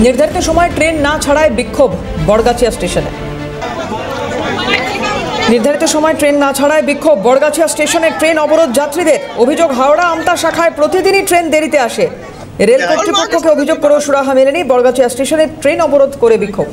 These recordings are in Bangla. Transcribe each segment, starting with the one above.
নির্ধারিত সময় ট্রেন না ছাড়ায় বিক্ষোভ বড়গাছিয়া স্টেশনে। নির্ধারিত সময় ট্রেন না ছাড়ায় বিক্ষোভ বড়গাছিয়া স্টেশনে ট্রেন অবরোধ যাত্রীদের। অভিযোগ, হাওড়া আমতা শাখায় প্রতিদিনই ট্রেন দেরিতে আসে। রেল কর্তৃপক্ষকে অভিযোগ করেও সুরাহা মেলেনি। বড়গাছিয়া স্টেশনে ট্রেন অবরোধ করে বিক্ষোভ।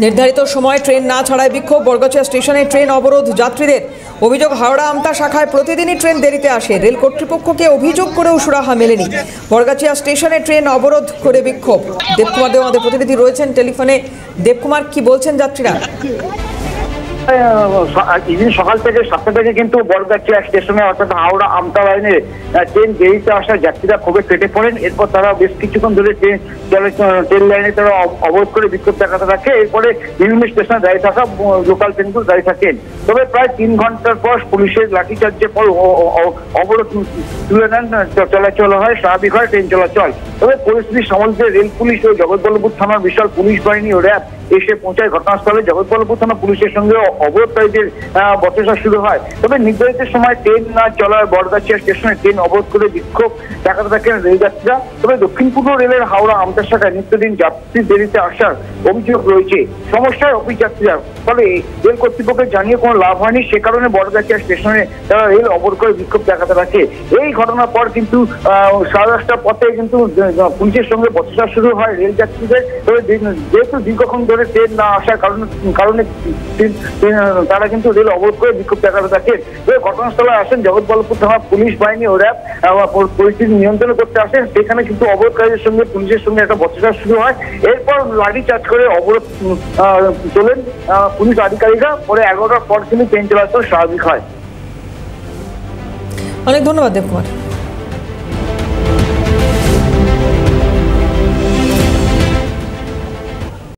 নির্ধারিত সময় ট্রেন না ছাড়ায় বিক্ষোভ বড়গাছিয়া স্টেশনে ট্রেন অবরোধ যাত্রীদের। অভিযোগ, হাওড়া আমতা শাখায় প্রতিদিনই ট্রেন দেরিতে আসে। রেল কর্তৃপক্ষকে অভিযোগ করেও সুরাহা মেলেনি। বড়গাছিয়া স্টেশনে ট্রেন অবরোধ করে বিক্ষোভ। দেবকুমার দেব আমাদের প্রতিনিধি রয়েছেন টেলিফোনে। দেবকুমার, কি বলছেন যাত্রীরা? সকাল থেকে 7টা থেকে কিন্তু বড়গাছিয়া স্টেশনে অর্থাৎ হাওড়া আমতা লাইনে ট্রেন দেরিতে আসা যাত্রীরা খুবই কেটে পড়েন। এরপর তারা বেশ কিছুক্ষণ ধরে ট্রেন লাইনে তারা অবরোধ করে বিক্ষোভ দেখাতে থাকে। এরপরে বিভিন্ন স্টেশনে দাঁড়িয়ে থাকা লোকাল ট্রেনগুলো দাঁড়িয়ে থাকেন। তবে প্রায় 3 ঘন্টার পর পুলিশের লাঠিচার্জের পর অবরোধ তুলে নেন, চলাচল হয়, স্বাভাবিক হয় ট্রেন চলাচল। তবে পরিস্থিতি সামাল দিয়ে রেল পুলিশ ও জগৎবল্লভপুর থানার বিশাল পুলিশ বাহিনী ও র্যাব এসে পৌঁছায় ঘটনাস্থলে। জগৎবল্লভপুর থানা পুলিশের সঙ্গে অবরোধকারীদের বচসা শুরু হয়। তবে নির্ধারিত সময় ট্রেন না চলার বড়গাছিয়া স্টেশনে ট্রেন অবরোধ করে বিক্ষোভ দেখাতে থাকেন রেলযাত্রীরা। তবে দক্ষিণ পূর্ব রেলের হাওড়া আমতা শাখায় নিত্যদিন যাত্রী দেরিতে আসার অভিযোগ রয়েছে। সমস্যায় অফিস যাত্রীরা, ফলে রেল কর্তৃপক্ষকে জানিয়ে কোনো লাভ হয়নি। সে কারণে বড়গাছিয়া স্টেশনে তারা রেল অবরোধ করে বিক্ষোভ দেখাতে থাকে। এই ঘটনার পর কিন্তু 10:30টার পথে কিন্তু পুলিশের সঙ্গে বচসা শুরু হয় রেল যাত্রীদের। তবে যেহেতু দীর্ঘক্ষণ ধরে ট্রেন না আসার কারণে তারা কিন্তু রেল অবরোধ করে বিক্ষোভ দেখাতে থাকে। ঘটনাস্থলে আসেন জগৎবল্লভপুর থানা পুলিশ বাহিনী ও র্যাব পরিস্থিতি নিয়ন্ত্রণ করতে আসেন। সেখানে কিন্তু অবরোধকারীদের সঙ্গে পুলিশের সঙ্গে একটা বচসা শুরু হয়। এরপর লাঠিচার্জ করে অবরোধ তোলেন পুলিশ আধিকারিকরা। পরে 11টার পর কিন্তু ট্রেন চলাচল স্বাভাবিক হয়। অনেক ধন্যবাদ দেবকুমার।